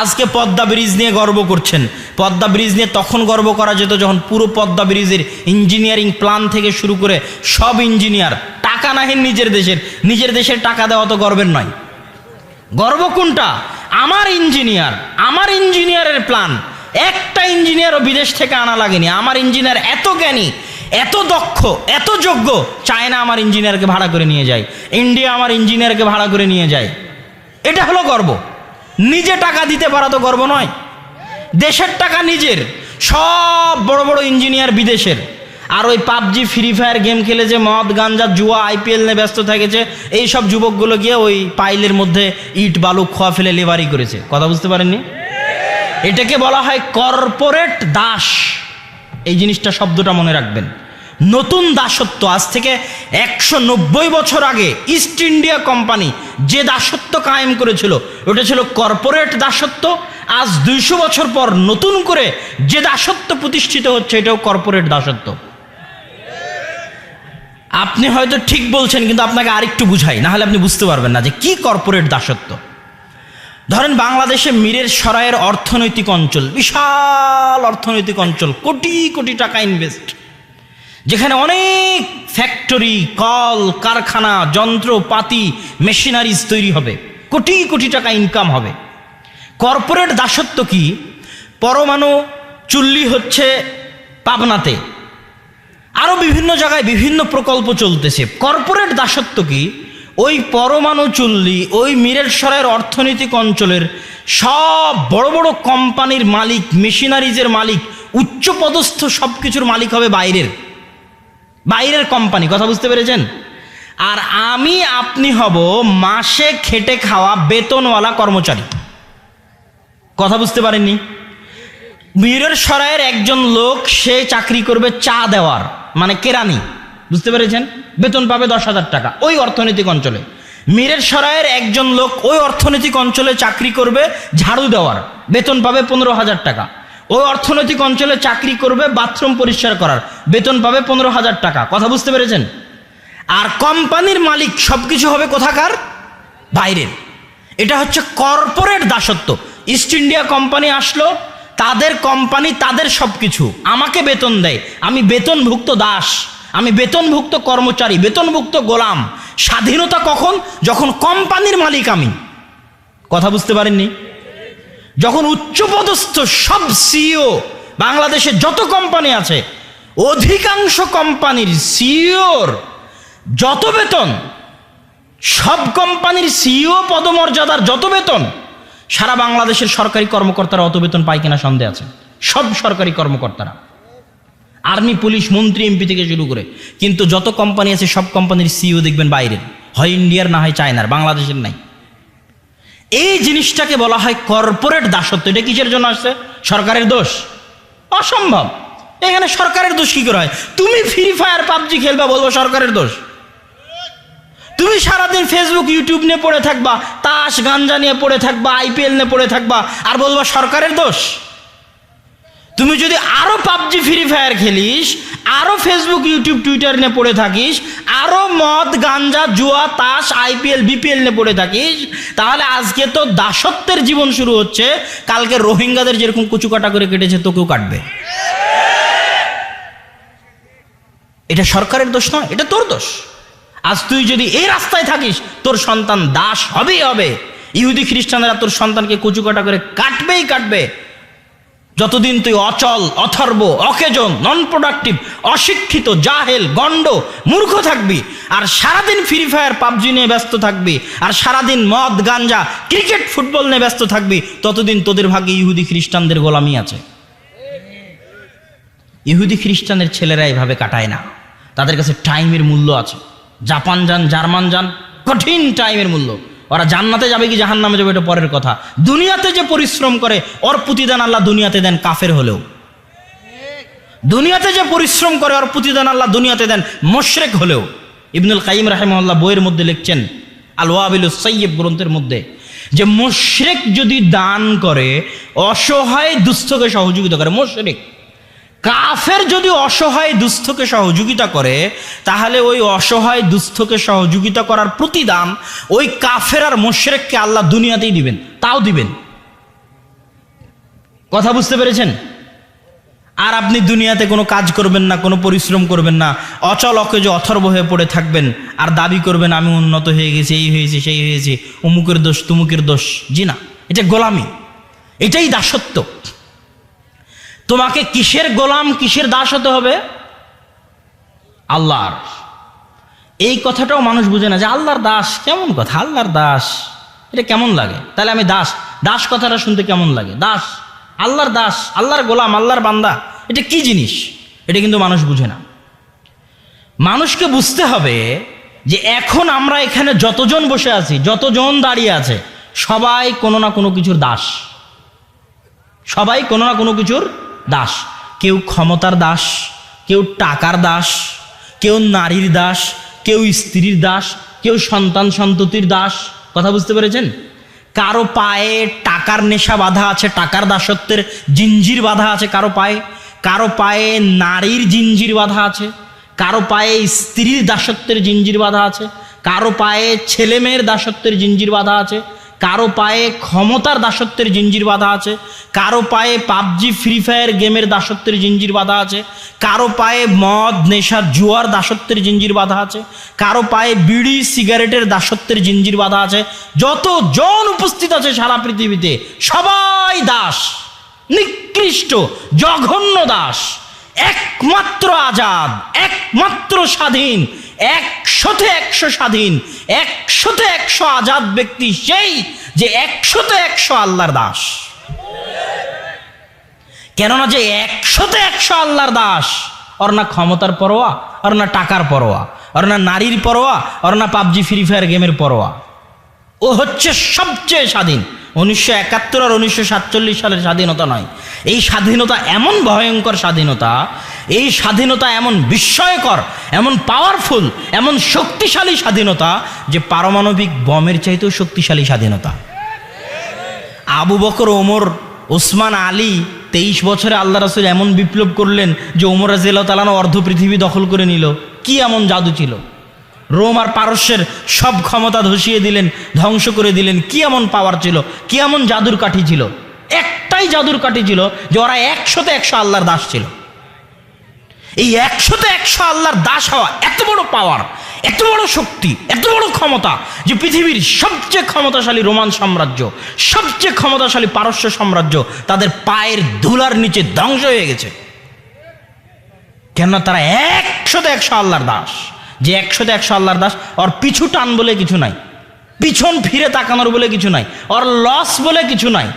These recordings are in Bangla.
আজকে পদ্মা ব্রিজ নিয়ে গর্ব করছেন। পদ্মা ব্রিজ নিয়ে তখন গর্ব করা যেত যখন পুরো পদ্মা ব্রিজের ইঞ্জিনিয়ারিং প্ল্যান থেকে শুরু করে সব ইঞ্জিনিয়ার টাকা নাহেন নিজের দেশের টাকা দেওয়া তো গর্বের নয়। গর্ব কোনটা? আমার ইঞ্জিনিয়ারের প্ল্যান, একটা ইঞ্জিনিয়ারও বিদেশ থেকে আনা লাগেনি। আমার ইঞ্জিনিয়ার এত জ্ঞানী, এত দক্ষ, এত যোগ্য, চায়না আমার ইঞ্জিনিয়ারকে ভাড়া করে নিয়ে যায়, ইন্ডিয়া আমার ইঞ্জিনিয়ারকে ভাড়া করে নিয়ে যায়। এটা হলো গর্ব। নিজে টাকা দিতে পারা তো গর্ব নয়। দেশের টাকা নিজের, সব বড় বড় ইঞ্জিনিয়ার বিদেশের। আর ওই পাবজি, ফ্রি ফায়ার গেম খেলে যে মদ গাঞ্জা জুয়া আইপিএল নিয়ে ব্যস্ত থেকেছে, এই সব যুবকগুলো গিয়ে ওই পাইলের মধ্যে ইট বালু খোয়া ফেলে লেবারি করেছে। কথা বুঝতে পারেননি? এটাকে বলা হয় কর্পোরেট দাস। এই জিনিসটা, শব্দটা মনে রাখবেন। নতুন দাসত্ব। আজ থেকে 190 বছর আগে ইস্ট ইন্ডিয়া কোম্পানি যে দাসত্ব কায়েম করেছিল ওটা ছিল কর্পোরেট দাসত্ব। আজ 200 বছর পর নতুন করে যে দাসত্ব প্রতিষ্ঠিত হচ্ছে এটাও কর্পোরেট দাসত্ব। আপনি হয়তো ঠিক বলছেন, কিন্তু আপনাকে আরেকটু বুঝাই, না হলে আপনি বুঝতে পারবেন না যে কি কর্পোরেট দাসত্ব। ধরেন বাংলাদেশে মিরের সরাইয়ের অর্থনৈতিক অঞ্চল, বিশাল অর্থনৈতিক অঞ্চল, কোটি কোটি টাকা ইনভেস্ট, যেখানে অনেক ফ্যাক্টরি, কল কারখানা, যন্ত্রপাতি, মেশিনারিজ তৈরি হবে, কোটি কোটি টাকা ইনকাম হবে। কর্পোরেট দাসত্ব কি? পরমাণু চুল্লি হচ্ছে পাবনাতে, আরও বিভিন্ন জায়গায় বিভিন্ন প্রকল্প চলতেছে। কর্পোরেট দাসত্ব কি? ওই পরমাণু চুল্লি, ওই মিরের সরাইয়ের অর্থনৈতিক অঞ্চলের সব বড় বড় কোম্পানির মালিক, মেশিনারিজের মালিক, উচ্চপদস্থ সব কিছুর মালিক হবে বাইরের কোম্পানি। কথা বুঝতে পেরেছেন? আর আমি আপনি হব মাসে খেটে খাওয়া বেতনওয়ালা কর্মচারী। কথা বুঝতে পারেননি? মিরের সরাইয়ের একজন লোক, সে চাকরি করবে চা দেওয়ার, মানে কেরানি। বুঝতে পেরেছেন? বেতন পাবে 10,000 টাকা ওই অর্থনৈতিক অঞ্চলে। মিরের সরাইয়ের একজন লোক ওই অর্থনৈতিক অঞ্চলে চাকরি করবে ঝাড়ু দেওয়ার, বেতন পাবে 15,000 টাকা। ওই অর্থনৈতিক অঞ্চলে চাকরি করবে বাথরুম পরিষ্কার করার, বেতন পাবে 15,000 টাকা। কথা বুঝতে পেরেছেন? আর কোম্পানির মালিক সবকিছু হবে কোথাকার? বাইরের। এটা হচ্ছে কর্পোরেট দাসত্ব। ইস্ট ইন্ডিয়া কোম্পানি আসলো, তাদের কোম্পানি, তাদের সবকিছু, আমাকে বেতন দেয়, আমি বেতনভুক্ত দাস, আমি বেতনভুক্ত কর্মচারী, বেতনভুক্ত গোলাম। স্বাধীনতা কখন? যখন কোম্পানির মালিক আমি। কথা বুঝতে পারেননি? যখন উচ্চপদস্থ সব সিইও, বাংলাদেশে যত কোম্পানি আছে অধিকাংশ কোম্পানির সিইওর যত বেতন, সব কোম্পানির সিইও পদমর্যাদার যত বেতন, সারা বাংলাদেশের সরকারি কর্মকর্তারা অত বেতন পায় কিনা সন্দেহ আছে। সব সরকারি কর্মকর্তারা, আর্মি, পুলিশ, মন্ত্রী, এমপি থেকে শুরু করে। কিন্তু যত কোম্পানি আছে সব কোম্পানির সিইও দেখবেন বাইরের, হয় ইন্ডিয়ার না হয় চায়নার, বাংলাদেশের নাই। এই জিনিসটাকে বলা হয় কর্পোরেট দাসত্ব। এটা কিসের জন্য আসছে? সরকারের দোষ? অসম্ভব। এখানে সরকারের দোষ কি করে হয়? তুমি ফ্রি ফায়ার পাবজি খেলবা, বলবো সরকারের দোষ। তুমি সারাদিন ফেসবুক ইউটিউব নিয়ে পড়ে থাকবা, তাস গাঞ্জা নিয়ে পড়ে থাকবা, আইপিএল নিয়ে পড়ে থাকবা, আর বলবা সরকারের দোষ। তুমি যদি আরো পাবজি ফ্রি ফায়ার খেলিস, আরো ফেসবুক ইউটিউব টুইটার নিয়ে পড়ে থাকিস, আরো মদ গাঞ্জা জুয়া তাস আইপিএল বিপিএল নিয়ে পড়ে থাকিস, তাহলে আজকে তো দাসত্বের জীবন শুরু হচ্ছে, কালকে রোহিঙ্গাদের যেরকম কুচুকাটা করে কেটেছে তোকেও কাটবে। এটা সরকারের দোষ নয়, এটা তোর দোষ। আজ তুই যদি এই রাস্তায় থাকিস, তোর সন্তান দাস হবেই হবে। ইহুদি খ্রিস্টানরা তোর সন্তানকে কুচুকাটা করে কাটবেই কাটবে। যতদিন তুই অচল, অথর্ব, অকেজন, নন প্রোডাক্টিভ, অশিক্ষিত, জাহেল, গন্ড, মূর্খ থাকবি, আর সারাদিন ফ্রি ফায়ার পাবজি নিয়ে ব্যস্ত থাকবি, আর সারাদিন মদ গাঞ্জা ক্রিকেট ফুটবল নিয়ে ব্যস্ত থাকবি, ততদিন তোদের ভাগ্যে ইহুদি খ্রিস্টানদের গোলামি আছে। ইহুদি খ্রিস্টানের ছেলেরা এভাবে কাটায় না, তাদের কাছে টাইমের মূল্য আছে। জাপান যান, জার্মান যান, কঠিন টাইমের মূল্য। ওরা জান্নাতে যাবে কি জাহান্নামে যাবে এটা পরের কথা। দুনিয়াতে যে পরিশ্রম করে ওর প্রতিদান আল্লাহ দুনিয়াতে দেন, কাফের হলেও। দুনিয়াতে যে পরিশ্রম করে ওর প্রতিদান আল্লাহ দুনিয়াতে দেন, মুশরিক হলেও। ইবনুল কাইয়িম রাহিমাহুল্লাহ বইয়ের মধ্যে লিখছেন, আল ওয়াবিলুস সাইয়্যিব গ্রন্থের মধ্যে, যে মুশরিক যদি দান করে, অসহায় দুস্থকে সহযোগিতা করে, মুশরিক। কাফের যদি অসহায় দুস্থকে সহযোগিতা করে, তাহলে ওই অসহায় দুস্থকে সহযোগিতা করার প্রতিদান ওই কাফের আর মুশরিককে আল্লাহ দুনিয়াতেই দিবেন, তাও দিবেন। কথা বুঝতে পেরেছেন? আর আপনি দুনিয়াতে কোনো কাজ করবেন না, কোনো পরিশ্রম করবেন না, অচল অকেজ অথর্ব হয়ে পড়ে থাকবেন আর দাবি করবেন আমি উন্নত হয়ে গেছি, এই হয়েছে সেই হয়েছে, অমুকের দোষ তুমুকের দোষ। জি না, এটা গোলামি, এটাই দাসত্ব। তোমাকে কিসের গোলাম কিসের দাস হতে হবে? আল্লাহর। এই কথাটাও মানুষ বুঝে না যে আল্লাহর দাস কেমন কথা, আল্লাহর দাস এটা কেমন লাগে? তাহলে আমি দাস, দাস কথাটা শুনতে কেমন লাগে? দাস, আল্লাহর দাস, আল্লাহর গোলাম, আল্লাহর বান্দা, এটা কি জিনিস? এটা কিন্তু মানুষ বুঝে না। মানুষকে বুঝতে হবে যে এখন আমরা এখানে যতজন বসে আছি, যতজন দাঁড়িয়ে আছে, সবাই কোনো না কোনো কিছুর দাস, সবাই কোনো না কোনো কিছুর দাস। কেউ ক্ষমতার দাস, কেউ টাকার দাস, কেউ নারীর দাস, কেউ স্ত্রীর দাস, কেউ সন্তান সন্ততির দাস। কথা বুঝতে পেরেছেন? কারো পায়ে টাকার নেশা বাঁধা আছে, টাকার দাসত্বের জিঞ্জির বাঁধা আছে কারো পায়ে, কারো পায়ে নারীর জিঞ্জির বাঁধা আছে, কারো পায়ে স্ত্রীর দাসত্বের জিঞ্জির বাঁধা আছে, কারো পায়ে ছেলে মেয়ের দাসত্বের জিঞ্জির বাঁধা আছে, কারো পায়ে ক্ষমতার দাসত্বের জিঞ্জির বাঁধা আছে, কারো পায়ে পাবজি ফ্রি ফায়ার গেমের দাসত্বের জিঞ্জির বাঁধা আছে, কারো পায়ে মদ নেশা জুয়ার দাসত্বের জিঞ্জির বাঁধা আছে, কারো পায়ে বিড়ি সিগারেটের দাসত্বের জিঞ্জির বাঁধা আছে। যত জন উপস্থিত আছে সারা পৃথিবীতে সবাই দাস, নিকৃষ্ট জঘন্য দাস। একমাত্র আজাদ, একমাত্র স্বাধীন, 100-100 স্বাধীন, 100-100 আজাদ ব্যক্তি সেই যে 100-100 আল্লাহর দাস। কেননা যে 100-100 আল্লাহর দাস, ওর না ক্ষমতার পরোয়া, ওর না টাকার পরোয়া, ওর না নারীর পরোয়া, ওর না পাবজি ফ্রি ফায়ার গেমের পরোয়া। ও হচ্ছে সবচেয়ে স্বাধীন। 1971 আর 1947 সালের স্বাধীনতা নয়, এই স্বাধীনতা এমন ভয়ঙ্কর স্বাধীনতা, এই স্বাধীনতা এমন বিস্ময়কর, এমন পাওয়ারফুল, এমন শক্তিশালী স্বাধীনতা যে পারমাণবিক বমের চাইতেও শক্তিশালী স্বাধীনতা। আবু বকর, ওমর, ওসমান, আলী 23 বছরে আল্লাহ রাসূল এমন বিপ্লব করলেন যে ওমর রাদিয়াল্লাহু তাআলা অর্ধ পৃথিবী দখল করে নিল। কি এমন জাদু ছিল? রোম আর পারস্যের সব ক্ষমতা ধসিয়ে দিলেন, ধ্বংস করে দিলেন। কি এমন পাওয়ার ছিল, কি এমন জাদুর কাঠি ছিল? একটাই জাদুর কাঠি ছিল যে ওরা 100-100 আল্লাহর দাস ছিল। এই 100-100 আল্লাহর দাস হওয়া এত বড় পাওয়ার, এত বড় শক্তি, এত বড় ক্ষমতা যে পৃথিবীর সবচেয়ে ক্ষমতাশালী রোমান সাম্রাজ্য, সবচেয়ে ক্ষমতাশালী পারস্য সাম্রাজ্য তাদের পায়ের ধুলার নিচে ধ্বংস হয়ে গেছে। কেননা তারা 100-100 আল্লাহর দাস। যে 100-100 আল্লাহর দাস, ওর পিছু টান বলে কিছু নাই, পিছন ফিরে তাকানোর বলে কিছু নাই, ওর লস বলে কিছু নাই,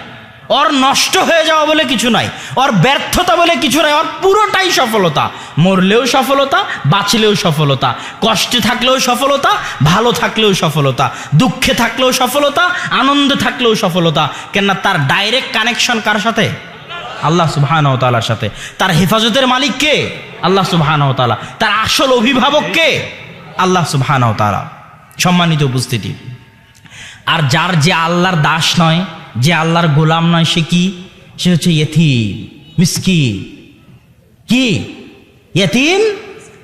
ওর নষ্ট হয়ে যাওয়া বলে কিছু নাই, ওর ব্যর্থতা বলে কিছু নাই। ওর পুরোটাই সফলতা। মরলেও সফলতা, বাঁচলেও সফলতা, কষ্টে থাকলেও সফলতা, ভালো থাকলেও সফলতা, দুঃখে থাকলেও সফলতা, আনন্দে থাকলেও সফলতা। কেননা তার ডাইরেক্ট কানেকশন কার সাথে? আল্লাহ সুবহানাহু ওয়া তাআলার সাথে। তার হেফাজতের মালিক কে? আল্লাহ সুবহানাহু ওয়া তাআলা। তার আসল অভিভাবক কে? আল্লাহ সুবহানাহু ওয়া তাআলা। সম্মানিত উপস্থিতি, আর যার যে আল্লাহর দাস নয়, যে আল্লাহর গোলাম নয়, সে কি? সে হচ্ছে ইয়েতিম, মিসকিন। কি? ইয়েতিম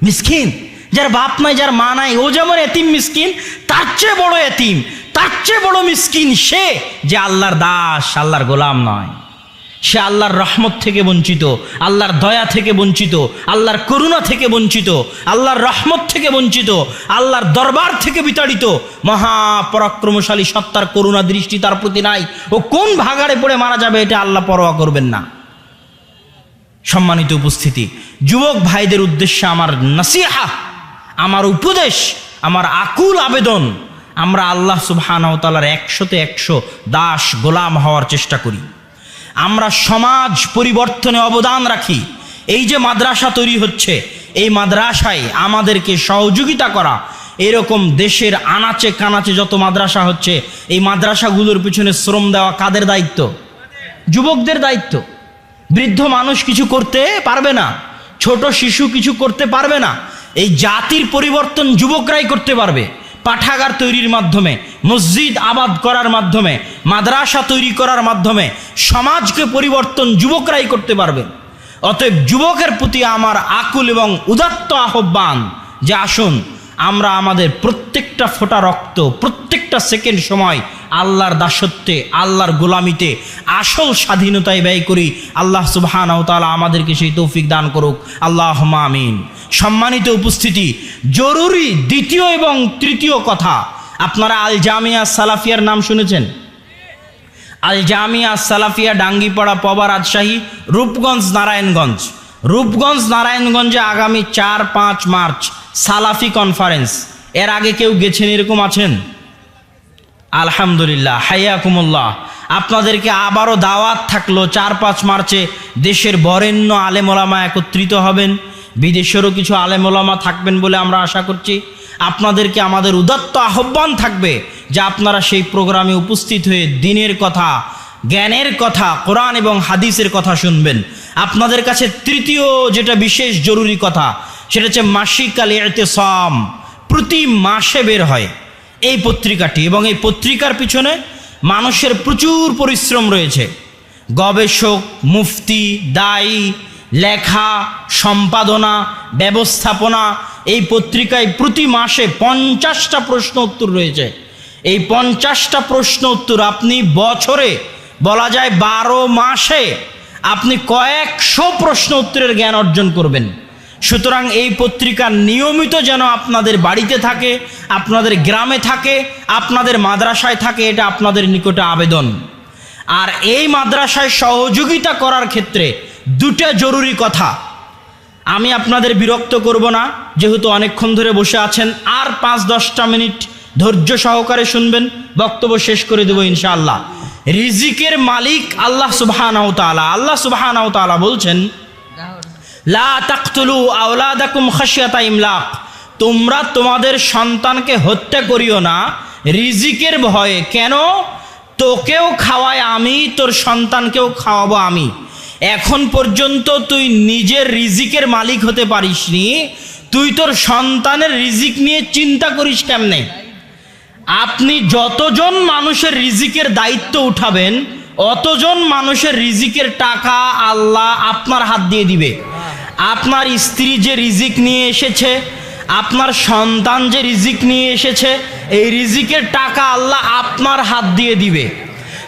মিসকিন। যার বাপ নাই, যার মা নাই, ও যেমন ইয়েতিম মিসকিন, তার চেয়ে বড় ইয়েতিম, তার চেয়ে বড় মিসকিন সে যে আল্লাহর দাস, আল্লাহর গোলাম নয়। সে আল্লাহর রহমত থেকে বঞ্চিত, আল্লাহর দয়া থেকে বঞ্চিত, আল্লাহর করুণা থেকে বঞ্চিত, আল্লাহর রহমত থেকে বঞ্চিত, আল্লাহর দরবার থেকে বিতাড়িত। মহাপরাক্রমশালী সত্তার করুণা দৃষ্টি তার প্রতি নাই। ও কোন ভাগাড়ে পড়ে মারা যাবে এটা আল্লাহ পরোয়া করবেন না। সম্মানিত উপস্থিতি, যুবক ভাইদের উদ্দেশ্যে আমার নসিহা, আমার উপদেশ, আমার আকুল আবেদন, আমরা আল্লাহ সুবহানাহু ওয়া তাআলার 100-100 দাস গোলাম হওয়ার চেষ্টা করি। আমরা সমাজ পরিবর্তনে অবদান রাখি। এই যে মাদ্রাসা তৈরি হচ্ছে, এই মাদ্রাসায় আমাদেরকে সহযোগিতা করা। এরকম দেশের আনাচে কানাচে যত মাদ্রাসা হচ্ছে, এই মাদ্রাসাগুলোর পিছনে শ্রম দেওয়া কাদের দায়িত্ব? যুবকদের দায়িত্ব। বৃদ্ধ মানুষ কিছু করতে পারবে না, ছোট শিশু কিছু করতে পারবে না। এই জাতির পরিবর্তন যুবকরাই করতে পারবে। পাঠাগার তৈরির মাধ্যমে, মসজিদ আবাদ করার মাধ্যমে, মাদ্রাসা তৈরি করার মাধ্যমে সমাজকে পরিবর্তন যুবকরাই করতে পারবে। অতএব যুবকের প্রতি আমার আকুল এবং উদাত্ত আহ্বান যে আসুন আমরা আমাদের প্রত্যেকটা ফোঁটা রক্ত, প্রত্যেকটা সেকেন্ড সময় আল্লাহর দাসত্বে, আল্লাহর গোলামিতে, আসল স্বাধীনতায় ব্যয় করি। আল্লাহ সুবহানাহু ওয়া তাআলা আমাদেরকে সেই তৌফিক দান করুক, আল্লাহুম্মা আমিন। সম্মানিত উপস্থিতি, জরুরি দ্বিতীয় এবং তৃতীয় কথা, আপনারা আল জামিয়া সালাফিয়ার নাম শুনেছেন? আল জামিয়া সালাফিয়া, ডাঙ্গিপাড়া, পবা, রাজশাহী, রূপগঞ্জ, নারায়ণগঞ্জ। রূপগঞ্জ নারায়ণগঞ্জে আগামী 4-5 মার্চ সালাফি কনফারেন্স। এর আগে কেউ গেছেন এরকম আছেন? আলহামদুলিল্লাহ, হাইয়াকুমুল্লাহ। আপনাদেরকে আবারও দাওয়াত থাকলো, 4-5 মার্চে দেশের বরেণ্য আলেম ওলামা একত্রিত হবেন, বিদেশেরও কিছু আলেম ওলামা থাকবেন বলে আমরা আশা করছি। আপনাদেরকে আমাদের উদাত্ত আহ্বান থাকবে যে আপনারা সেই প্রোগ্রামে উপস্থিত হয়ে দিনের কথা, জ্ঞানের কথা, কোরআন এবং হাদিসের কথা শুনবেন। আপনাদের কাছে তৃতীয় যেটা বিশেষ জরুরি কথা, সেটা হচ্ছে মাসিক আল ইতিসাম। প্রতি মাসে বের হয় এই পত্রিকাটি, এবং এই পত্রিকার পিছনে মানুষের প্রচুর পরিশ্রম রয়েছে। গবেষক, মুফতি, দায়ী, লেখা, সম্পাদনা, ব্যবস্থাপনা। এই পত্রিকায় প্রতি মাসে 50টা প্রশ্ন উত্তর রয়েছে। এই 50টা প্রশ্ন উত্তর আপনি বছরে, বলা যায় 12 মাসে আপনি কয়েকশো প্রশ্ন উত্তরের জ্ঞান অর্জন করবেন। সুতরাং এই পত্রিকা নিয়মিত যেন আপনাদের বাড়িতে থাকে, আপনাদের গ্রামে থাকে, আপনাদের মাদ্রাসায় থাকে, এটা আপনাদের নিকটে আবেদন। আর এই মাদ্রাসায় সহযোগিতা করার ক্ষেত্রে দুটো জরুরি কথা। আমি আপনাদের বিরক্ত করব না, যেহেতু অনেকক্ষণ ধরে বসে আছেন। আর 5-10টা মিনিট ধৈর্য সহকারে শুনবেন, বক্তব্য শেষ করে দেব ইনশাআল্লাহ। রিজিকের মালিক আল্লাহ সুবহানাহু ওয়া তাআলা। আল্লাহ সুবহানাহু ওয়া তাআলা বলছেন, লা তাকতুলু আওলাদাকুম খাশিয়াতা ইমলাক, তোমরা তোমাদের সন্তানকে হত্যা করিও না রিজিকের ভয়ে। কেন? তোকেও খাওয়াই আমি, তোর সন্তানকেও খাওয়াবো আমি। এখন পর্যন্ত তুই নিজের রিজিকের মালিক হতে পারিসনি, তুই তোর সন্তানের রিজিক নিয়ে চিন্তা করিস কেমনে? আপনি যতজন মানুষের রিজিকের দায়িত্ব উঠাবেন, অতজন মানুষের রিজিকের টাকা আল্লাহ আপনার হাত দিয়ে দিবে। আপনার স্ত্রী যে রিজিক নিয়ে এসেছে, আপনার সন্তান যে রিজিক নিয়ে এসেছে, এই রিজিকের টাকা আল্লাহ আপনার হাত দিয়ে দিবে।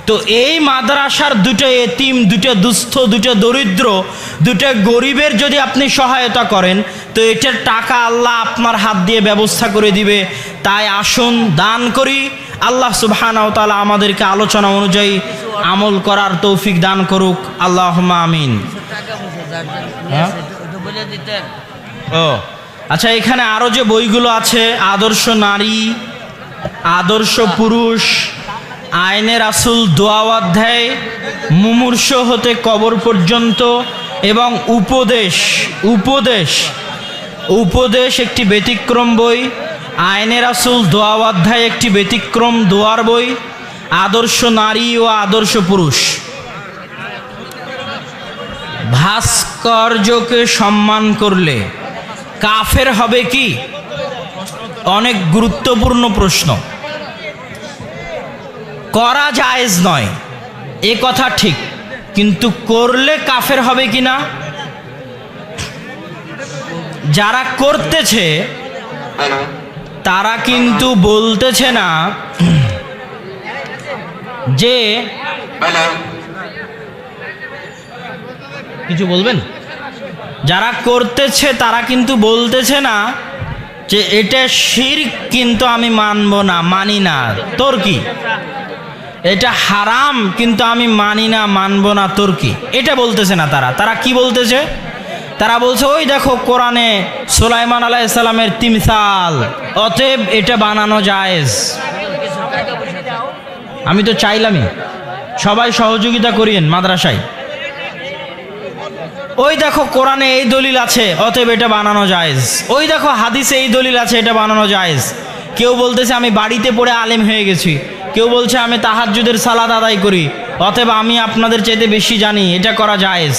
তো এই মাদ্রাসার দুটো এতিম, দুটো দুস্থ, দুটো দরিদ্র, দুটো গরিবের যদি আপনি সহায়তা করেন, তো এটার টাকা আল্লাহ আপনার হাত দিয়ে ব্যবস্থা করে দিবে। তাই আসুন দান করি। আল্লাহ সুবহানাহু ওয়া তাআলা আমাদেরকে আলোচনা অনুযায়ী আমল করার তৌফিক দান করুক, আল্লাহুম্মা আমিন। ও আচ্ছা, এখানে আরো যে বইগুলো আছে, আদর্শ নারী, আদর্শ পুরুষ, আইনে রাসূল, দোয়া অধ্যায়, মুমূর্ষ হতে কবর পর্যন্ত, এবং উপদেশ। উপদেশ উপদেশ একটি ব্যতিক্রম বই, আইনে রাসূল, দোয়া অধ্যায় একটি ব্যতিক্রম দোয়ার বই, আদর্শ নারী ও আদর্শ পুরুষ। ভাস্কর্যকে সম্মান করলে কাফের হবে কি? অনেক গুরুত্বপূর্ণ প্রশ্ন। করা জায়েজ নয়, এ কথা ঠিক, কিন্তু করলে কাফের হবে কি না? যারা করতেছে তারা কিন্তু বলতেছে না যে, কিছু বলবেন? যারা করতেছে তারা কিন্তু বলতেছে না যে এটা শিরক, কিন্তু আমি মানব না, মানি না। তোর কি? এটা হারাম, কিন্তু আমি মানি না, মানব না, তোর কি? এটা বলতেছে না তারা। তারা কি বলতেছে? তারা বলছে, ওই দেখো কোরআনে সুলাইমান আলাইহিস সালামের তিমসাল, অতএব এটা বানানো জায়েজ। আমি তো চাইলামই সবাই সহযোগিতা করিয়েন মাদ্রাসায়। ওই দেখো কোরআনে এই দলিল আছে, অতএব এটা বানানো জায়েজ। ওই দেখো হাদিসে এই দলিল আছে, এটা বানানো জায়েজ। কেউ বলতেছে আমি বাড়িতে পড়ে আলেম হয়ে গেছি, কেউ বলছে আমি তাহাজ্জুদের সালাত আদায় করি, অতএব আমি আপনাদের চাইতে বেশি জানি, এটা করা জায়েজ।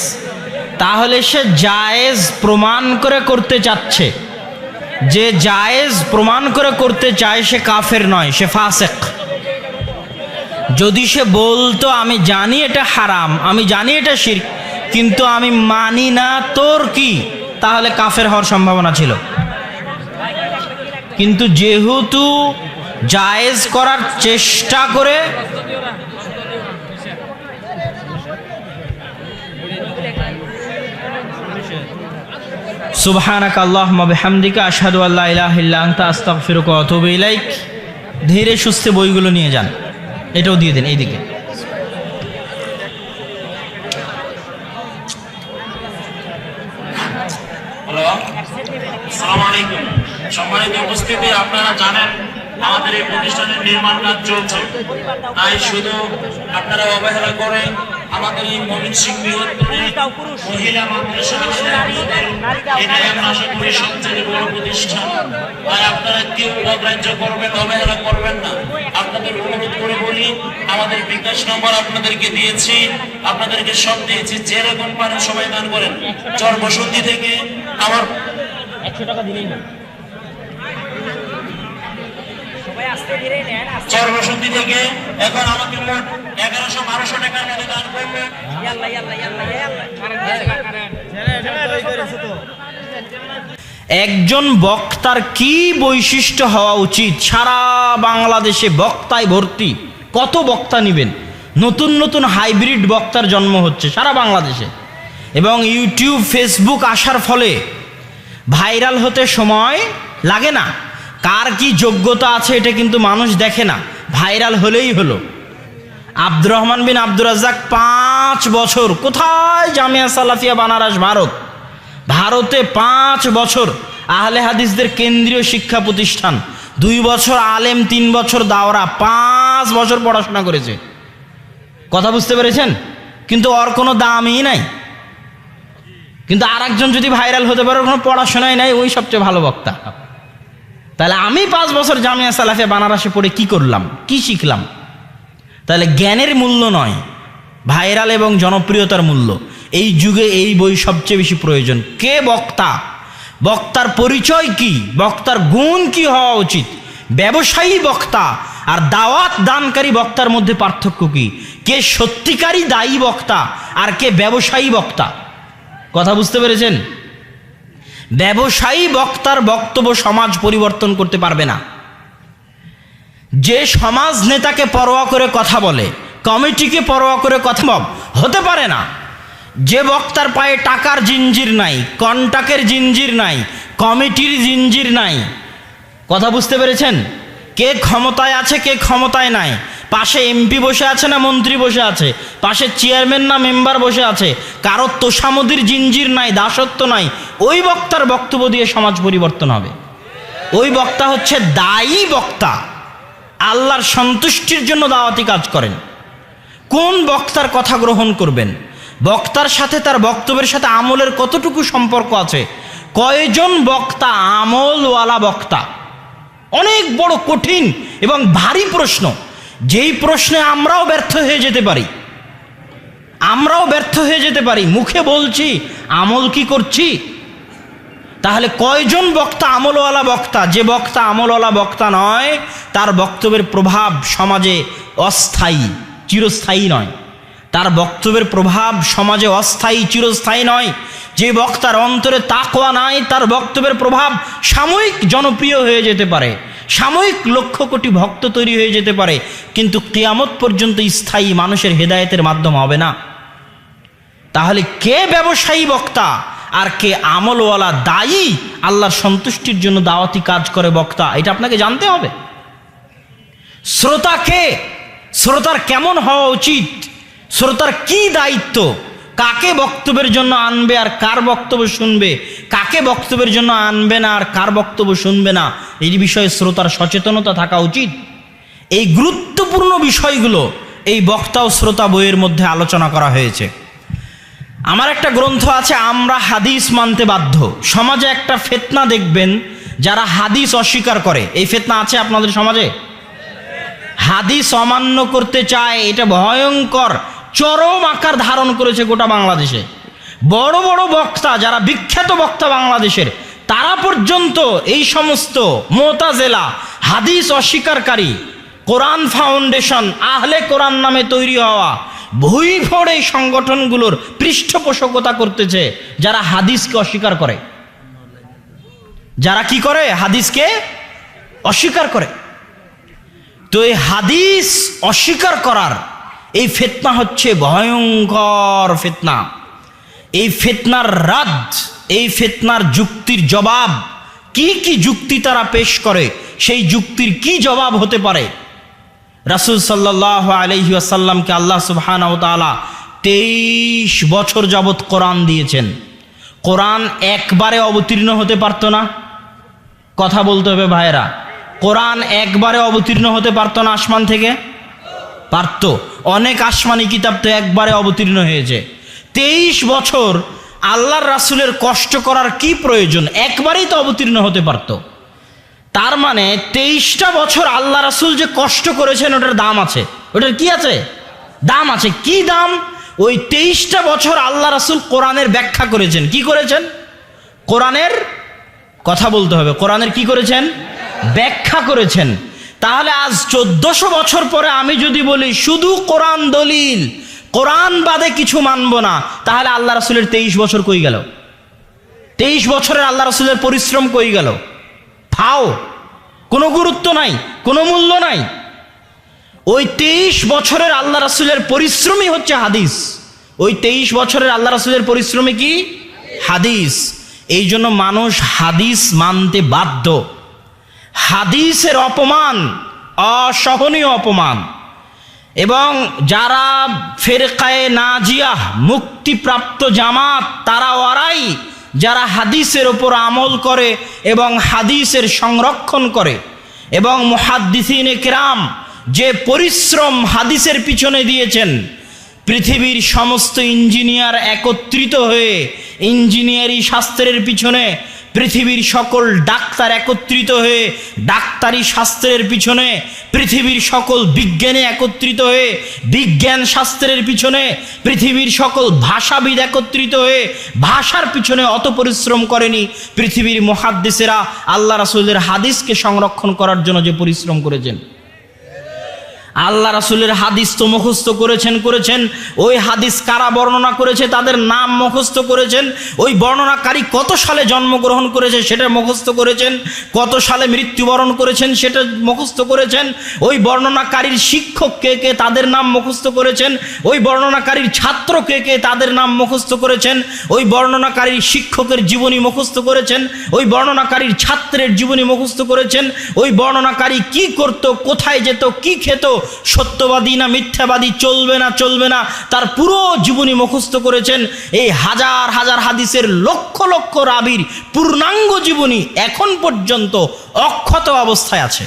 তাহলে সে জায়েজ প্রমাণ করে করতে চাচ্ছে। যে জায়েজ প্রমাণ করে করতে চায় সে কাফের নয়, সে ফাসিক। যদি সে বলতো আমি জানি এটা হারাম, আমি জানি এটা শিরক, কিন্তু আমি মানি না, তোর কি? তাহলে কাফের হওয়ার সম্ভাবনা ছিল। কিন্তু যেহেতু জায়েজ করার চেষ্টা করে সুবহানাক আল্লাহুম্মা বিহামদিকা আশহাদু আল্লা ইলাহা ইল্লা আনতা আস্তাগফিরুকা ওয়া আতুবু ইলাইক। ধীরে সুস্থে বইগুলো নিয়ে যান, এটাও দিয়ে দিন এইদিকে। হ্যালো, আসসালামু আলাইকুম। সম্মানিত উপস্থিতি, আপনারা জানেন আমাদের এই প্রতিষ্ঠানের নির্মাণ কাজ চলছে, তাই শুধু আপনারা অবহেলা করে আমাদের এই ময়মনসিংহ মহিলা মাদ্রাসা এটাই আমরা আশা করি সবচেয়ে বড় প্রতিষ্ঠান, তাই আপনারা কেউ অগ্রাহ্য করবেন, অবহেলা করবেন না। আপনাদের অনুরোধ করে বলি, আমাদের বিকাশ নম্বর আপনাদেরকে দিয়েছি, আপনাদেরকে সব দিয়েছি, যেরকম পারেন সবাই দান করেন। চর বসন্তি থেকে আমার 100 টাকা দিলেই না, চরবসন্তি থেকে এখন আমাকে মোট 1100-1200 টাকার মতো দান করবে। একজন বক্তার কি বৈশিষ্ট্য হওয়া উচিত? সারা বাংলাদেশে বক্তায় ভর্তি, কত বক্তা নেবেন? নতুন নতুন হাইব্রিড বক্তার জন্ম হচ্ছে সারা বাংলাদেশে, এবং ইউটিউব ফেসবুক আসার ফলে ভাইরাল হতে সময় লাগে না। কার কি যোগ্যতা আছে এটা কিন্তু মানুষ দেখে না, ভাইরাল হলেই হলো। আব্দুর রহমান বিন আব্দুর রাজ্জাক 5 বছর কোথায়? জামিয়া সালাফিয়া বানারস, ভারতে 5 বছর আহলে হাদিসদের কেন্দ্রীয় শিক্ষা প্রতিষ্ঠান, 2 বছর আলেম, 3 বছর দাওরা, 5 বছর পড়াশোনা করেছে। কথা বুঝতে পেরেছেন? কিন্তু ওর কোনো দামই নাই। কিন্তু আর একজন যদি ভাইরাল হতে পারে, কোনো পড়াশোনাই নাই, ওই সবচেয়ে ভালো বক্তা। তাহলে আমি 5 বছর জামিয়া সালাফিয়া বানারসে পড়ে কি করলাম, কি শিখলাম? তাহলে জ্ঞানের মূল্য নয়, ভাইরাল এবং জনপ্রিয়তার মূল্য। এই যুগে এই বই সবচেয়ে বেশি প্রয়োজন। কে বক্তা, বক্তার পরিচয় কি, বক্তার গুণ কি হওয়া উচিত, ব্যবসায়ী বক্তা আর দাওয়াত দানকারী বক্তার মধ্যে পার্থক্য কি, কে সত্যিকারী দায়ী বক্তা আর কে ব্যবসায়ী বক্তা? কথা বুঝতে পেরেছেন? ব্যবসায়ী বক্তার বক্তব্য সমাজ পরিবর্তন করতে পারবে না। যে সমাজ নেতাকে পরোয়া করে কথা বলে, কমিটিকে পরোয়া করে কথা হতে পারে না। যে বক্তার পায়ে টাকার জিঞ্জির নাই, কন্টাক্টের জিঞ্জির নাই, কমিটির জিঞ্জির নাই। কথা বুঝতে পেরেছেন? কে ক্ষমতায় আছে, কে ক্ষমতায় নাই, পাশে এমপি বসে আছে না মন্ত্রী বসে আছে, পাশে চেয়ারম্যান না মেম্বার বসে আছে, কারো তোষামদির জিঞ্জির নাই, দাসত্ব নাই, ওই বক্তার বক্তব্য দিয়ে সমাজ পরিবর্তন হবে। ওই বক্তা হচ্ছে দায়ী বক্তা, আল্লাহর সন্তুষ্টির জন্য দাওয়াতি কাজ করেন। কোন বক্তার কথা গ্রহণ করবেন, বক্তার সাথে তার বক্তব্যের সাথে আমলের কতটুকু সম্পর্ক আছে, কয়জন বক্তা আমলওয়ালা বক্তা? অনেক বড় কঠিন এবং ভারী প্রশ্ন, যেই প্রশ্নে আমরাও ব্যর্থ হয়ে যেতে পারি। মুখে বলছি, আমল কি করছি? তাহলে কয়জন বক্তা আমলওয়ালা বক্তা? যে বক্তা আমলওয়ালা বক্তা নয়, তার বক্তব্যের প্রভাব সমাজে অস্থায়ী, চিরস্থায়ী নয়। তার বক্তব্যের প্রভাব সমাজে অস্থায়ী, চিরস্থায়ী নয়। যে বক্তার অন্তরে তাকওয়া নাই, তার বক্তব্যের প্রভাব সাময়িক জনপ্রিয় হয়ে যেতে পারে, সাময়িক লক্ষ কোটি ভক্ত তৈরি হয়ে যেতে পারে, কিন্তু কিয়ামত পর্যন্ত স্থায়ী মানুষের হেদায়েতের মাধ্যম হবে না। তাহলে কে ব্যবসায়ী বক্তা আর কে আমলওয়ালা দায়ী, আল্লাহর সন্তুষ্টির জন্য দাওয়াতি কাজ করে বক্তা, এটা আপনাকে জানতে হবে। শ্রোতা কে, শ্রোতার কেমন হওয়া উচিত, শ্রোতার কি দায়িত্ব, কাকে বক্তব্যের জন্য আনবে আর কার বক্তব্য শুনবে, কাকে বক্তব্যের জন্য আনবে না আর কার বক্তব্য শুনবে না, এই বিষয়ে শ্রোতার সচেতনতা থাকা উচিত। এই গুরুত্বপূর্ণ বিষয়গুলো এই বক্তা ও শ্রোতা বইয়ের মধ্যে আলোচনা করা হয়েছে। আমার একটা গ্রন্থ আছে, আমরা হাদিস মানতে বাধ্য। সমাজে একটা ফিতনা দেখবেন, যারা হাদিস অস্বীকার করে, এই ফিতনা আছে আপনাদের সমাজে। হাদিস অমান্য করতে চায়, এটা ভয়ঙ্কর চরম আকার ধারণ করেছে গোটা বাংলাদেশে। বড় বড় বক্তা, যারা বিখ্যাত বক্তা বাংলাদেশের, তারা পর্যন্ত এই সমস্ত মুতাজিলা, হাদিস অস্বীকারী, কোরআন ফাউন্ডেশন, আহলে কোরআন নামে তৈরি হওয়া ভুইফোড় এই সংগঠনগুলোর পৃষ্ঠপোষকতা করতেছে, যারা হাদিসকে অস্বীকার করে। যারা কি করে? হাদিসকে অস্বীকার করে। তো এই হাদিস অস্বীকার করার এই ফিতনা হচ্ছে ভয়ঙ্কর ফিতনা। এই ফিতনার রাদ, এই ফিতনার যুক্তির জবাব, কি কি যুক্তি তারা পেশ করে, সেই যুক্তির কি জবাব হতে পারে? রাসূল সাল্লাল্লাহু আলাইহি ওয়াসাল্লামকে আল্লাহ সুবহানাহু ওয়া তাআলা 23 বছর যাবত কোরআন দিয়েছেন। কোরআন একবারে অবতীর্ণ হতে পারতো না? কথা বলতে হবে ভাইরা। কোরআন একবারে অবতীর্ণ হতে পারতো না আসমান থেকে? পারত। অনেক আসমানি কিতাব তো একবারে অবতীর্ণ হয়েছে। 23 বছর আল্লাহর রাসূলের কষ্ট করার কি প্রয়োজন? একবারেই তো অবতীর্ণ হতে পারত। তার মানে 23টা বছর আল্লাহ রাসূল যে কষ্ট করেছেন ওটার দাম আছে। ওটার কি আছে? দাম আছে। কি দাম? ওই 23টা বছর আল্লাহ রাসূল কোরআনের ব্যাখ্যা করেছেন। কি করেছেন? কোরআনের কথা বলতে হবে। কোরআনের কি করেছেন? ব্যাখ্যা করেছেন। তাহলে আজ 1400 বছর পরে আমি যদি বলি শুধু কোরআন দলিল, কোরআন বাদে কিছু মানব না, তাহলে আল্লাহ রাসূলের 23 বছর কই গেল? 23 বছরের আল্লাহ রাসূলের পরিশ্রম কই গেল? ফাও, কোনো গুরুত্ব নাই, কোনো মূল্য নাই। ওই 23 বছরের আল্লাহ রাসূলের পরিশ্রমই হচ্ছে হাদিস। ওই 23 বছরের আল্লাহ রাসূলের পরিশ্রমী কি? হাদিস। এই জন্য মানুষ হাদিস মানতে বাধ্য। হাদিসের অপমান অসহনীয় অপমান। এবং যারা ফেরকায়ে নাজিয়াহ মুক্তিপ্রাপ্ত জামাত, তারা ওরাই যারা হাদিসের ওপর আমল করে এবং হাদিসের সংরক্ষণ করে। এবং মুহাদ্দিসিনে কিরাম যে পরিশ্রম হাদিসের পিছনে দিয়েছেন, পৃথিবীর সমস্ত ইঞ্জিনিয়ার একত্রিত হয়ে ইঞ্জিনিয়ারি শাস্ত্রের পিছনে, পৃথিবীর সকল ডাক্তার একত্রিত হয়ে ডাক্তারি শাস্ত্রের পিছনে, পৃথিবীর সকল বিজ্ঞানী একত্রিত হয়ে বিজ্ঞান শাস্ত্রের পিছনে, পৃথিবীর সকল ভাষাবিদ একত্রিত হয়ে ভাষার পিছনে অত পরিশ্রম করেনি পৃথিবীর মুহাদ্দিসেরা আল্লাহ রাসূলের হাদিসকে সংরক্ষণ করার জন্য যে পরিশ্রম করেছেন। আল্লাহ রাসূলের হাদিস তো মুখস্থ করেছেন। ওই হাদিস কারা বর্ণনা করেছে তাদের নাম মুখস্থ করেছেন। ওই বর্ণনাকারী কত সালে জন্মগ্রহণ করেছে সেটা মুখস্থ করেছেন। কত সালে মৃত্যুবরণ করেছেন সেটা মুখস্থ করেছেন। ওই বর্ণনাকারীর শিক্ষক কে কে তাদের নাম মুখস্থ করেছেন। ওই বর্ণনাকারীর ছাত্র কে কে তাদের নাম মুখস্থ করেছেন। ওই বর্ণনাকারীর শিক্ষকের জীবনী মুখস্থ করেছেন। ওই বর্ণনাকারীর ছাত্রের জীবনী মুখস্থ করেছেন। ওই বর্ণনাকারী কি করত, কোথায় যেত, কি খেত, সত্যবাদী না মিথ্যাবাদী, চলবে না তার পুরো জীবনী মুখস্থ করেছেন। এই হাজার হাজার হাদিসের লক্ষ লক্ষ রাবীর পূর্ণাঙ্গ জীবনী এখন পর্যন্ত অক্ষত অবস্থায় আছে।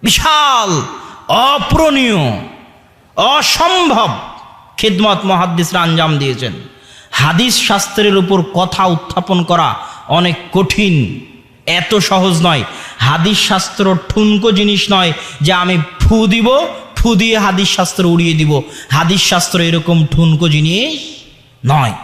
বিশাল, অপূরণীয়, অসম্ভব খিদমত মুহাদ্দিসরা আঞ্জাম দিয়েছেন। হাদিস শাস্ত্রের উপর কথা উত্থাপন করা অনেক কঠিন, এত সহজ নয়। হাদিস শাস্ত্র ঠুনকো জিনিস নয় যে আমি ফু দিব, ফু দিয়ে হাদিস শাস্ত্র উড়িয়ে দিব। হাদিস শাস্ত্র এরকম ঠুনকো জিনিস নয়।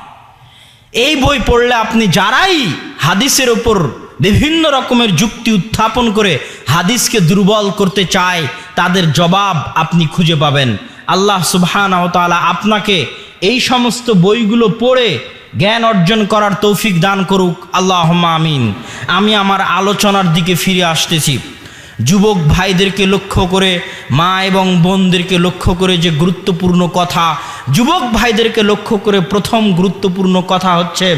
এই বই পড়লে আপনি যারাই হাদিসের ওপর বিভিন্ন রকমের যুক্তি উত্থাপন করে হাদিসকে দুর্বল করতে চায়, তাদের জবাব আপনি খুঁজে পাবেন। আল্লাহ সুবহানাহু ওয়া তাআলা আপনাকে এই সমস্ত বইগুলো পড়ে জ্ঞান অর্জন করার তৌফিক দান করুক, আল্লাহুম্মা আমিন। আমি আমার আলোচনার দিকে ফিরে আসতেছি। যুবক ভাইদেরকে লক্ষ্য করে, মা এবং বোনদেরকে লক্ষ্য করে যে গুরুত্বপূর্ণ কথা, যুবক ভাইদেরকে লক্ষ্য করে প্রথম গুরুত্বপূর্ণ কথা হচ্ছে,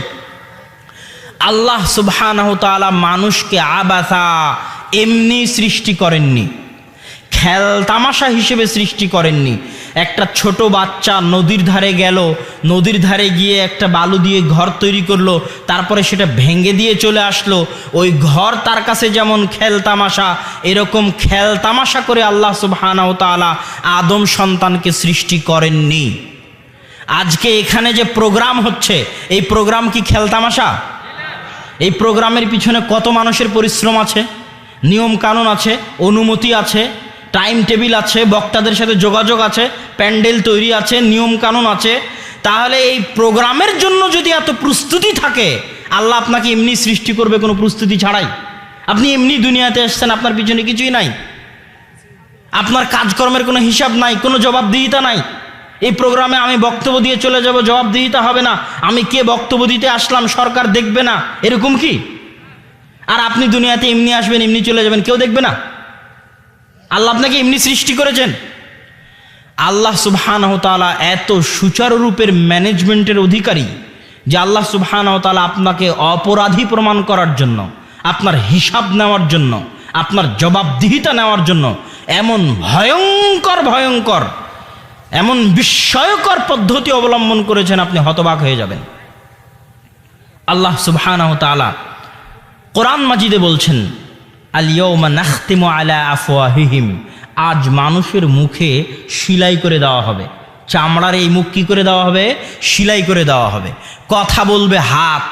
আল্লাহ সুবহানাহু ওয়া তাআলা মানুষকে আবাসা এমনি সৃষ্টি করেননি, খেল তামাশা হিসেবে সৃষ্টি করেননি। একটা ছোট বাচ্চা নদীর ধারে গেল, নদীর ধারে গিয়ে একটা বালু দিয়ে ঘর তৈরি করলো, তারপরে সেটা ভেঙে দিয়ে চলে আসলো। ওই ঘর তার কাছে যেমন খেল তামাশা, এরকম খেল তামাশা করে আল্লাহ সুবহানাহু ওয়া তাআলা আদম সন্তানকে সৃষ্টি করেননি। আজকে এখানে যে প্রোগ্রাম হচ্ছে, এই প্রোগ্রাম কি খেল তামাশা? এই প্রোগ্রামের পিছনে কত মানুষের পরিশ্রম আছে, নিয়ম কানুন আছে, অনুমতি আছে, টাইম টেবিল আছে, বক্তাদের সাথে যোগাযোগ আছে, প্যান্ডেল তৈরি আছে, নিয়ম কানুন আছে। তাহলে এই প্রোগ্রামের জন্য যদি এত প্রস্তুতি থাকে, আল্লাহ আপনাকে এমনি সৃষ্টি করবে কোনো প্রস্তুতি ছাড়াই? আপনি এমনি দুনিয়াতে এসেছেন, আপনার পিছনে কিছুই নাই, আপনার কাজকর্মের কোনো হিসাব নাই, কোনো জবাবদিহিতা নাই। এই প্রোগ্রামে আমি বক্তব্য দিয়ে চলে যাব, জবাবদিহিতা হবে না। আমি কে বক্তব্য দিতে আসলাম সরকার দেখবে না, এরকম কি? আর আপনি দুনিয়াতে এমনি আসবেন এমনি চলে যাবেন, কেউ দেখবে না। আল্লাহ আপনাকে এমনি সৃষ্টি করেছেন। আল্লাহ সুবহানাহু ওয়া তাআলা এত সুচারু রূপের ম্যানেজমেন্টের অধিকারী যে আল্লাহ সুবহানাহু ওয়া তাআলা আপনাকে অপরাধী প্রমাণ করার জন্য, আপনার হিসাব নেওয়ার জন্য, আপনার জবাবদিহিতা নেওয়ার জন্য এমন ভয়ঙ্কর এমন বিস্ময়কর পদ্ধতি অবলম্বন করেছেন, আপনি হতবাক হয়ে যাবেন। আল্লাহ সুবহানাহু ওয়া তাআলা কোরআন মাজিদে বলছেন, আল ইয়াউমা নাখতিমু আলা আফওয়াহিহিম, আজ মানুষের মুখে সেলাই করে দেওয়া হবে। চামড়ার এই মুখ কি করে দেওয়া হবে? সেলাই করে দেওয়া হবে। কথা বলবে হাত।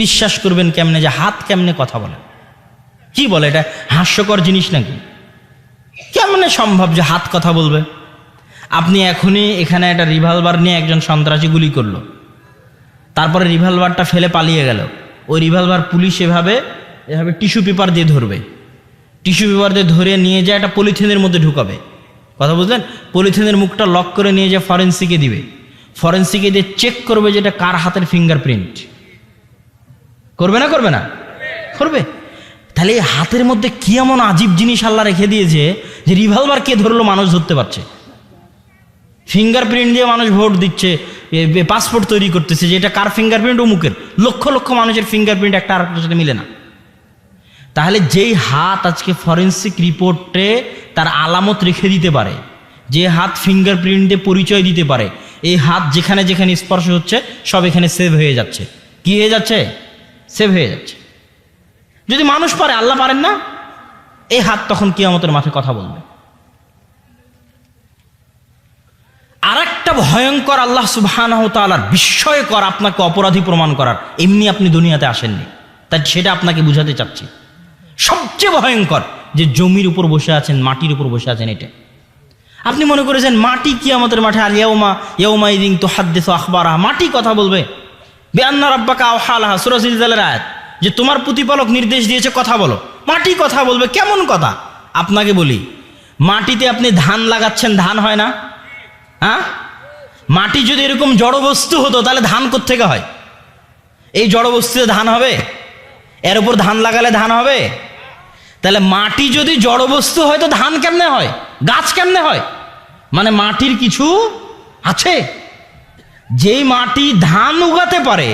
বিশ্বাস করবেন কেমনে যে হাত কেমনে কথা বলে? কি বলে, এটা হাস্যকর জিনিস নাকি? কেমনে সম্ভব যে হাত কথা বলবে? আপনি এখনই এখানে একটা রিভলভার নিয়ে একজন সন্ত্রাসী গুলি করলো, তারপরে রিভলভারটা ফেলে পালিয়ে গেল। ওই রিভলভার পুলিশ এভাবে টিস্যু পেপার দিয়ে ধরবে, টিস্যু পেপার দিয়ে ধরে নিয়ে যায় একটা পলিথিনের মধ্যে ঢুকাবে। কথা বুঝলেন? পলিথিনের মুখটা লক করে নিয়ে যায় ফরেন্সিকে দিবে। ফরেন্সিকে দিয়ে চেক করবে যে এটা কার হাতের ফিঙ্গারপ্রিন্ট। করবে না? করবে না? করবে। তাহলে এই হাতের মধ্যে কি এমন আজীব জিনিস আল্লাহ রেখে দিয়েছে যে রিভলভার কে ধরলো মানুষ ধরতে পারছে। ফিঙ্গারপ্রিন্ট দিয়ে মানুষ ভোট দিচ্ছে, পাসপোর্ট তৈরি করতেছে যে এটা কার ফিঙ্গারপ্রিন্ট, অমুকের। লক্ষ লক্ষ মানুষের ফিঙ্গারপ্রিন্ট একটা আরেকটার সাথে মিলে না। তাহলে যেই হাত আজকে ফরেন্সিক রিপোর্টে তার আলামত রেখে দিতে পারে, যে হাত ফিঙ্গারপ্রিন্ট দিয়ে পরিচয় দিতে পারে, এই হাত যেখানে যেখানে স্পর্শ হচ্ছে সব এখানে সেভ হয়ে যাচ্ছে। কি হয়ে যাচ্ছে? সেভ হয়ে যাচ্ছে। যদি মানুষ পারে, আল্লাহ পারেন না, এই হাত তখন কিয়ামতের মাঠে কথা বলবে। আর একটা ভয়ঙ্কর আল্লাহ সুবহানাহু ওয়া তাআলার বিস্ময়কর আপনাকে অপরাধী প্রমাণ করার, এমনি আপনি দুনিয়াতে আসেননি, তাই সেটা আপনাকে বুঝাতে চাচ্ছি। সবচেয়ে ভয়ঙ্কর যে জমির উপর বসে আছেন, মাটির উপর বসে আছেন। এটা আপনি মনে করেছেন মাটি কিয়ামতের মাঠে আর ইয়াউমাইযিন তুহাদ্দিসু আখবারাহা, মাটি কথা বলবে। বিআন্না রাব্বাকা আওহা লাহা, সূরা জিলজালের আয়াত, যে তোমার প্রতিপালক নির্দেশ দিয়েছে কথা বলো। মাটি কথা বলবে। কেমন কথা? আপনাকে বলি, মাটিতে আপনি ধান লাগাচ্ছেন, ধান হয় না? হ্যাঁ, মাটি যদি এরকম জড়বস্তু হতো তাহলে ধান কোত্থেকে হয়? এই জড়বস্তুতে ধান হবে? এর উপর ধান লাগালে ধান হবে? তাহলে মাটি যদি জড়বস্তু হয় তো ধান কেমনে হয়, গাছ কেমনে হয়? মানে মাটির কিছু আছে। যেই মাটি ধান উগাতে পারে,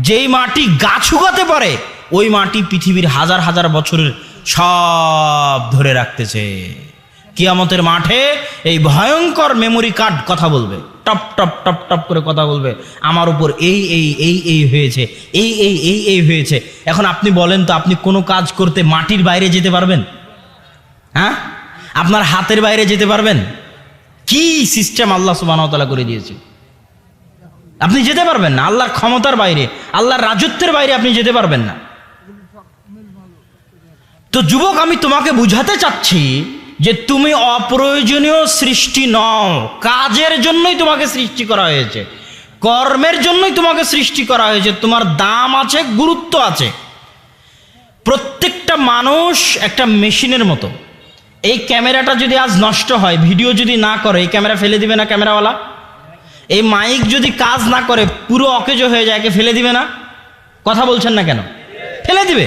যেই মাটি গাছ উগাতে পারে, ওই মাটি পৃথিবীর হাজার হাজার বছরের সব ধরে রাখতেছে। কিয়ামতের মাঠে এই ভয়ঙ্কর মেমোরি কার্ড কথা বলবে, টপ টপ টপ টপ করে কথা বলবে। আমার উপর এই এই এই এই হয়েছে, এই এই এই এই হয়েছে। এখন আপনি বলেন তো, আপনি কোনো কাজ করতে মাটির বাইরে যেতে পারবেন? হ্যাঁ, আপনার হাতের বাইরে যেতে পারবেন? কি সিস্টেম আল্লাহ সুবহানাহু ওয়া তাআলা করে দিয়েছে, আপনি যেতে পারবেন না। আল্লাহর ক্ষমতার বাইরে, আল্লাহর রাজত্বের বাইরে আপনি যেতে পারবেন না। তো যুবক, আমি তোমাকে বুঝাতে চাচ্ছি যে তুমি অপ্রয়োজনীয় সৃষ্টি নও। কাজের জন্যই তোমাকে সৃষ্টি করা হয়েছে, কর্মের জন্যই তোমাকে সৃষ্টি করা হয়েছে। তোমার দাম আছে, গুরুত্ব আছে। প্রত্যেকটা মানুষ একটা মেশিনের মতো। এই ক্যামেরাটা যদি আজ নষ্ট হয়, ভিডিও যদি না করে, এই ক্যামেরা ফেলে দিবে না ক্যামেরাওয়ালা? এই মাইক যদি কাজ না করে, পুরো অকেজো হয়ে যায়, একে ফেলে দিবে না? কথা বলছেন না কেন? ফেলে দিবে।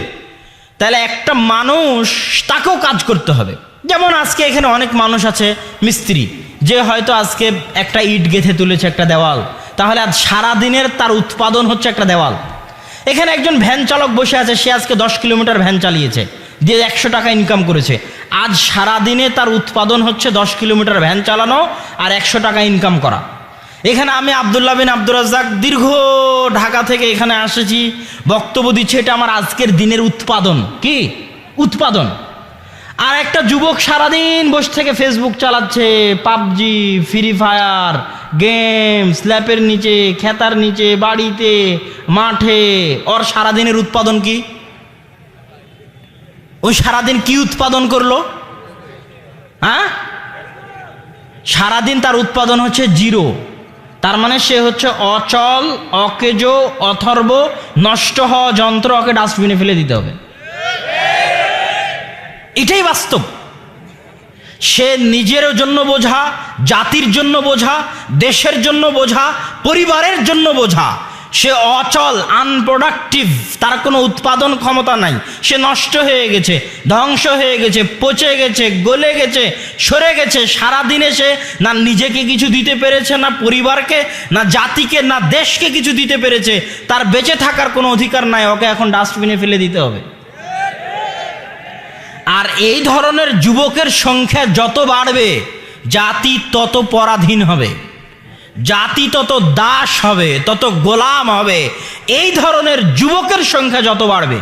তাহলে একটা মানুষ, তাকেও কাজ করতে হবে। যেমন আজকে এখানে অনেক মানুষ আছে মিস্ত্রি, যে হয়তো আজকে একটা ইট গেঁথে তুলেছে একটা দেওয়াল, তাহলে আজ সারাদিনের তার উৎপাদন হচ্ছে একটা দেওয়াল। এখানে একজন ভ্যান চালক বসে আছে, সে আজকে 10 কিলোমিটার ভ্যান চালিয়েছে, দিয়ে 100 টাকা ইনকাম করেছে। আজ সারাদিনে তার উৎপাদন হচ্ছে 10 কিলোমিটার ভ্যান চালানো আর 100 টাকা ইনকাম করা। এখানে আমি আব্দুল্লাহ বিন আব্দুর রাজ্জাক দীর্ঘ ঢাকা থেকে এখানে আসেছি, বক্তব্য দিচ্ছে, এটা আমার আজকের দিনের উৎপাদন। কি উৎপাদন? আর একটা যুবক সারাদিন বসে থেকে ফেসবুক চালাচ্ছে, পাবজি, ফ্রি ফায়ার, গেম, স্ল্যাপের নিচে, খেতার নিচে, বাড়িতে, মাঠে। ওর সারাদিনের উৎপাদন কি? ওই সারাদিন কি উৎপাদন করলো? হ্যাঁ, সারাদিন তার উৎপাদন হচ্ছে জিরো। তার মানে সে হচ্ছে অচল, অকেজো, অথর্ব, নষ্ট হওয়া যন্ত্র। ওকে ডাস্টবিনে ফেলে দিতে হবে। এটাই বাস্তব। সে নিজের জন্য বোঝা, জাতির জন্য বোঝা, দেশের জন্য বোঝা, পরিবারের জন্য বোঝা। সে অচল, আনপ্রোডাক্টিভ, তার কোনো উৎপাদন ক্ষমতা নাই, সে নষ্ট হয়ে গেছে, ধ্বংস হয়ে গেছে, পচে গেছে, গলে গেছে, সরে গেছে। সারাদিনে সে না নিজেকে কিছু দিতে পেরেছে, না পরিবারকে, না জাতিকে, না দেশকে কিছু দিতে পেরেছে। তার বেঁচে থাকার কোনো অধিকার নাই, ওকে এখন ডাস্টবিনে ফেলে দিতে হবে। আর এই ধরনের যুবকের সংখ্যা যত বাড়বে, জাতি তত পরাধীন হবে, জাতি তত দাস হবে, তত গোলাম হবে। এই ধরনের যুবকের সংখ্যা যত বাড়বে,